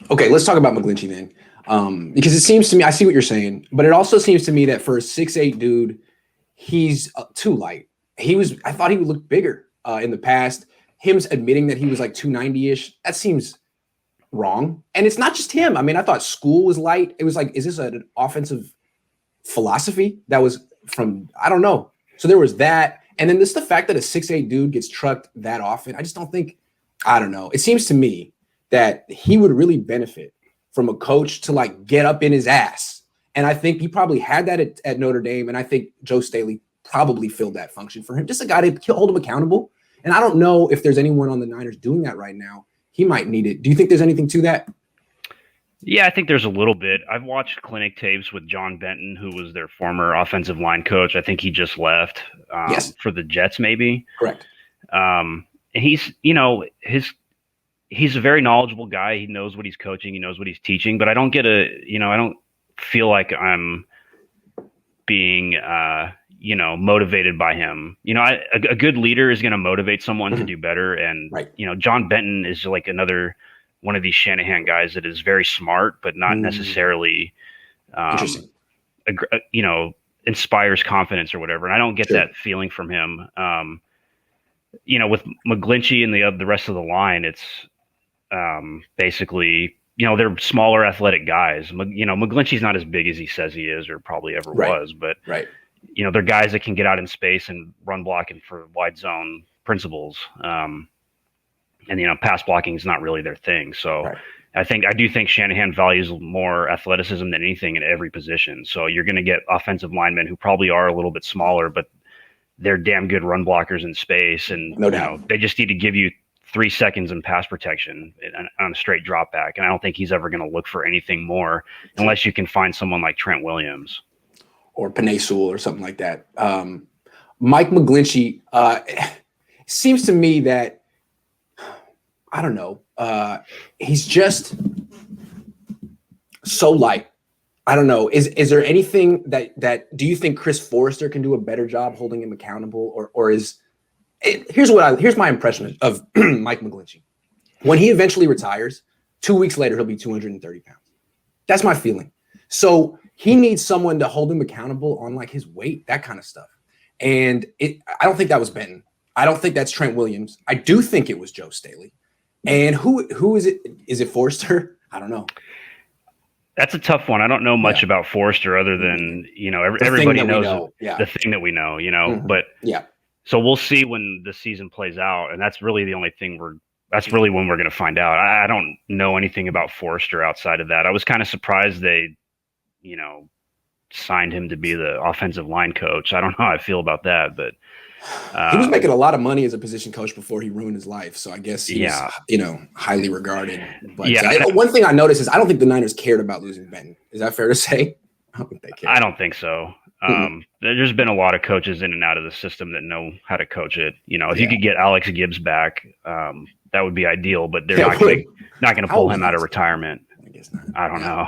Okay, let's talk about McGlinchey then. Because it seems to me, I see what you're saying, but it also seems to me that for a 6'8" dude, he's too light. I thought he would look bigger in the past. Him admitting that he was like 290-ish, that seems wrong. And it's not just him. I mean, I thought school was light. It was like, is this an offensive philosophy that was from, I don't know. So there was that. And then the fact that a 6'8" dude gets trucked that often, I just don't think, I don't know. It seems to me that he would really benefit from a coach to like get up in his ass. And I think he probably had that at Notre Dame. And I think Joe Staley probably filled that function for him. Just a guy to hold him accountable. And I don't know if there's anyone on the Niners doing that right now. He might need it. Do you think there's anything to that? Yeah, I think there's a little bit. I've watched clinic tapes with John Benton, who was their former offensive line coach. I think he just left Yes. for the Jets, maybe. Correct. And he's, he's a very knowledgeable guy. He knows what he's coaching. He knows what he's teaching. But I don't I don't feel like I'm being, motivated by him. A good leader is going to motivate someone to do better. And, right. John Benton is like another one of these Shanahan guys that is very smart, but not necessarily, inspires confidence or whatever. And I don't get that feeling from him. With McGlinchey and the rest of the line, it's basically, they're smaller athletic guys. McGlinchey's not as big as he says he is or probably ever was, but they're guys that can get out in space and run blocking for wide zone principles. And pass blocking is not really their thing. So I do think Shanahan values more athleticism than anything in every position. So you're going to get offensive linemen who probably are a little bit smaller, but they're damn good run blockers in space. And no doubt. They just need to give you 3 seconds in pass protection on a straight drop back. And I don't think he's ever going to look for anything more unless you can find someone like Trent Williams or Penei Sewell or something like that. Mike McGlinchey, seems to me that, I don't know. He's just so light. I don't know. Is there anything that do you think Chris Forrester can do a better job holding him accountable, or is it, here's my impression of Mike McGlinchey. When he eventually retires, 2 weeks later he'll be 230 pounds. That's my feeling. So he needs someone to hold him accountable on like his weight, that kind of stuff. And I don't think that was Benton. I don't think that's Trent Williams. I do think it was Joe Staley. And who is it? Is it Forrester? I don't know. That's a tough one. I don't know much about Forrester other than, everybody knows the thing that we know, but so we'll see when the season plays out. And that's really the only thing that's really when we're going to find out. I don't know anything about Forrester outside of that. I was kind of surprised they, signed him to be the offensive line coach. I don't know how I feel about that, but he was making a lot of money as a position coach before he ruined his life. So I guess he was, highly regarded. But one thing I noticed is I don't think the Niners cared about losing Benton. Is that fair to say? I don't think they cared. I don't think so. There's been a lot of coaches in and out of the system that know how to coach it. If you could get Alex Gibbs back, that would be ideal, but they're not going to pull him out of retirement. I guess not. I don't know.